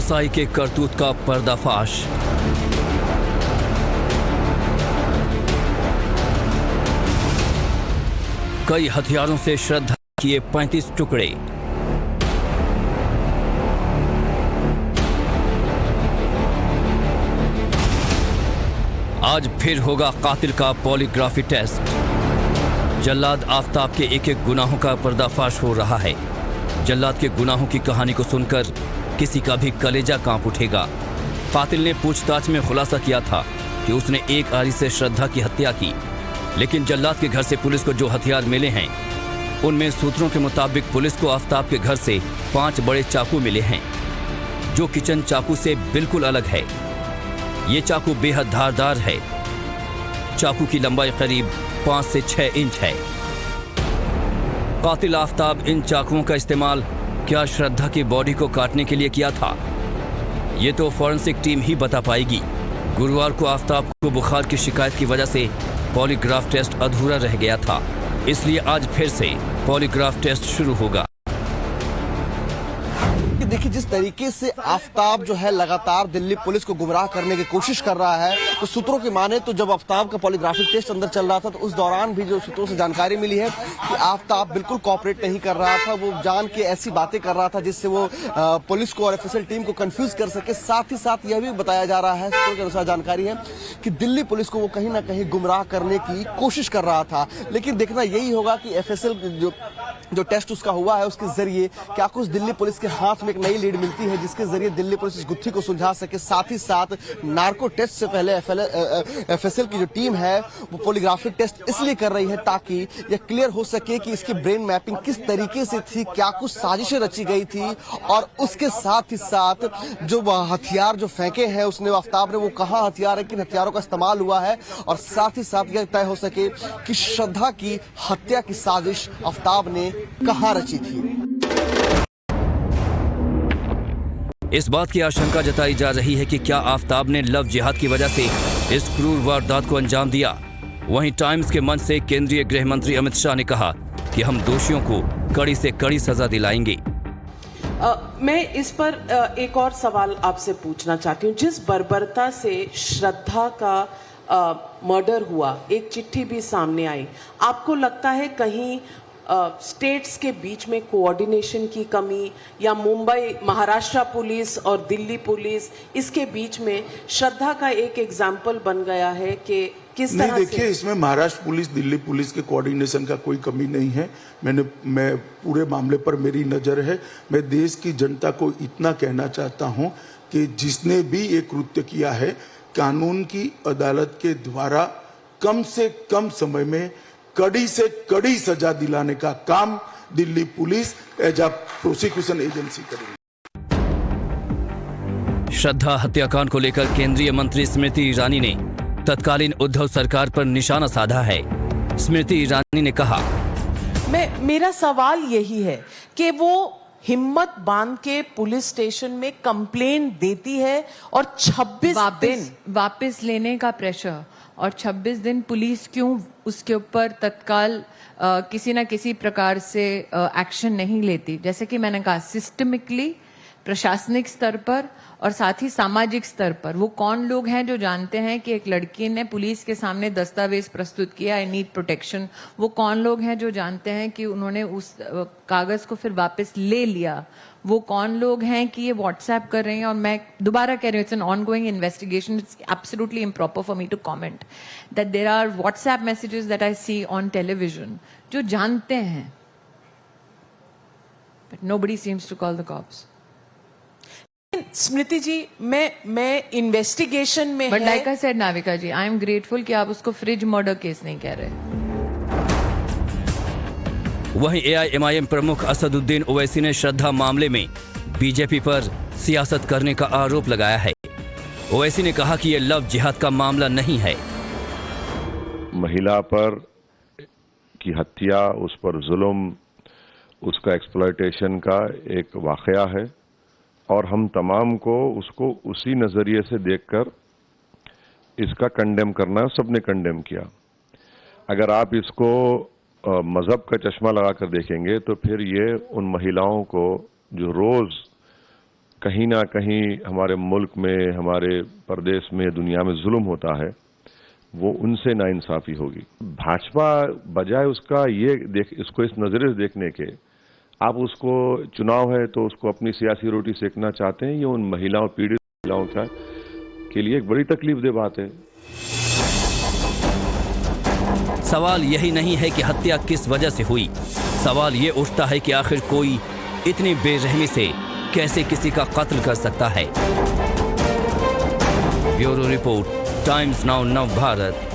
कसाई के करतूत का पर्दाफाश। कई हथियारों से श्रद्धा किए 35 टुकड़े। आज फिर होगा कातिल का पॉलीग्राफी टेस्ट। जल्लाद आफताब के एक एक गुनाहों का पर्दाफाश हो रहा है। जल्लाद के गुनाहों की कहानी को सुनकर किसी का भी कलेजा कांप उठेगा। कातिल ने पूछताछ में खुलासा किया था कि उसने एक आरी से श्रद्धा की हत्या की, लेकिन जल्लाद के घर से पुलिस को जो हथियार मिले हैं उनमें सूत्रों के मुताबिक पुलिस को आफताब के घर से 5 बड़े चाकू मिले हैं, जो किचन चाकू से बिल्कुल अलग है। ये चाकू बेहद धारदार है। चाकू की लंबाई करीब 5 से 6 इंच है। कातिल आफताब इन चाकुओं का इस्तेमाल क्या श्रद्धा की बॉडी को काटने के लिए किया था, ये तो फॉरेंसिक टीम ही बता पाएगी। गुरुवार को आफताब को बुखार की शिकायत की वजह से पॉलीग्राफ टेस्ट अधूरा रह गया था, इसलिए आज फिर से पॉलीग्राफ टेस्ट शुरू होगा। देखिए, जिस तरीके से आफताब जो है लगातार दिल्ली पुलिस को गुमराह करने की कोशिश कर रहा है, तो सूत्रों की माने तो जब आफताब का पॉलीग्राफिक टेस्ट अंदर चल रहा था तो उस दौरान भी जो सूत्रों से जानकारी मिली है कि आफताब बिल्कुल कोऑपरेट नहीं कर रहा था। वो जान के ऐसी बातें कर रहा था जिससे वो पुलिस को और एफएसएल टीम को कंफ्यूज कर सके। साथ ही साथ यह भी बताया जा रहा है, सूत्रों के अनुसार जानकारी है कि दिल्ली पुलिस को वो कहीं ना कहीं गुमराह करने की कोशिश कर रहा था। लेकिन देखना यही होगा कि एफएसएल जो टेस्ट उसका हुआ है उसके जरिए क्या कुछ दिल्ली पुलिस के हाथ में एक नई लीड मिलती है जिसके जरिए दिल्ली पुलिस इस गुत्थी को सुलझा सके। साथ ही साथ नार्को टेस्ट से पहले एफएसएल की जो टीम है वो पॉलीग्राफिक टेस्ट इसलिए कर रही है ताकि यह क्लियर हो सके कि इसकी ब्रेन मैपिंग किस तरीके से थी, क्या कुछ साजिशें रची गई थी, और उसके साथ ही साथ जो हथियार जो फेंके हैं उसने आफताब ने, वो कहाँ हथियार है, किन हथियारों का इस्तेमाल हुआ है, और साथ ही साथ यह तय हो सके कि श्रद्धा की हत्या की साजिश आफताब ने कहाँ रची थी। इस बात की आशंका जताई जा रही है कि क्या आफताब ने लव जिहाद की वजह से इस क्रूर वारदात को अंजाम दिया। वहीं टाइम्स के मंच से केंद्रीय गृह मंत्री अमित शाह ने कहा कि हम दोषियों को कड़ी से कड़ी सजा दिलाएंगे। मैं इस पर एक और सवाल आपसे पूछना चाहती हूँ। जिस बर्बरता से श्रद्धा का मर्डर हुआ, एक चिट्ठी भी सामने आई, आपको लगता है कहीं स्टेट्स के बीच में कोऑर्डिनेशन की कमी, या मुंबई महाराष्ट्र पुलिस और दिल्ली पुलिस इसके बीच में श्रद्धा का एक एग्जाम्पल बन गया है कि किस तरह से? देखिए, इसमें महाराष्ट्र पुलिस दिल्ली पुलिस के कोऑर्डिनेशन का कोई कमी नहीं है। मैं पूरे मामले पर मेरी नजर है। मैं देश की जनता को इतना कहना चाहता हूं कि जिसने भी ये कृत्य किया है, कानून की अदालत के द्वारा कम से कम समय में कड़ी से कड़ी सजा दिलाने का काम Delhi police as a prosecution agency करेगी। श्रद्धा हत्याकांड को लेकर केंद्रीय मंत्री स्मृति ईरानी ने तत्कालीन उद्धव सरकार पर निशाना साधा है। स्मृति ईरानी ने कहा, मेरा सवाल यही है कि वो हिम्मत बांध के पुलिस स्टेशन में कंप्लेन देती है और 26 दिन वापस लेने का प्रेशर, और 26 दिन पुलिस क्यों उसके ऊपर तत्काल किसी ना किसी प्रकार से एक्शन नहीं लेती। जैसे कि मैंने कहा, सिस्टमिकली प्रशासनिक स्तर पर और साथ ही सामाजिक स्तर पर वो कौन लोग हैं जो जानते हैं कि एक लड़की ने पुलिस के सामने दस्तावेज प्रस्तुत किया, आई नीड प्रोटेक्शन। वो कौन लोग हैं जो जानते हैं कि उन्होंने उस कागज को फिर वापस ले लिया। वो कौन लोग हैं कि ये व्हाट्सएप कर रहे हैं। और मैं दोबारा कह रही हूँ, it's an ongoing investigation, it's absolutely improper for me to comment that there are WhatsApp messages that I see on television जो जानते हैं, but nobody seems to call the cops. Smriti ji, मैं इन्वेस्टिगेशन में, but like I said Navika ji, I am grateful कि आप उसको fridge murder case नहीं कह रहे। वहीं एआईएमआईएम प्रमुख असदुद्दीन ओवैसी ने श्रद्धा मामले में बीजेपी पर सियासत करने का आरोप लगाया है। ओवैसी ने कहा कि यह लव जिहाद का मामला नहीं है। महिला पर की हत्या, उस पर जुल्म, उसका एक्सप्लॉयटेशन का एक वाकया है, और हम तमाम को उसको उसी नजरिए से देखकर इसका कंडेम करना है। सबने कंडेम किया। अगर आप इसको मजहब का चश्मा लगाकर देखेंगे तो फिर ये उन महिलाओं को जो रोज कहीं ना कहीं हमारे मुल्क में, हमारे प्रदेश में, दुनिया में जुल्म होता है, वो उनसे नाइंसाफी होगी। भाजपा बजाय उसका इसको इस नजरे से देखने के, आप उसको चुनाव है तो उसको अपनी सियासी रोटी सेकना चाहते हैं, ये उन महिलाओं, पीड़ित महिलाओं के लिए एक बड़ी तकलीफदेह बात है। सवाल यही नहीं है कि हत्या किस वजह से हुई, सवाल ये उठता है कि आखिर कोई इतनी बेरहमी से कैसे किसी का कत्ल कर सकता है। ब्यूरो रिपोर्ट, टाइम्स नाउ नव भारत।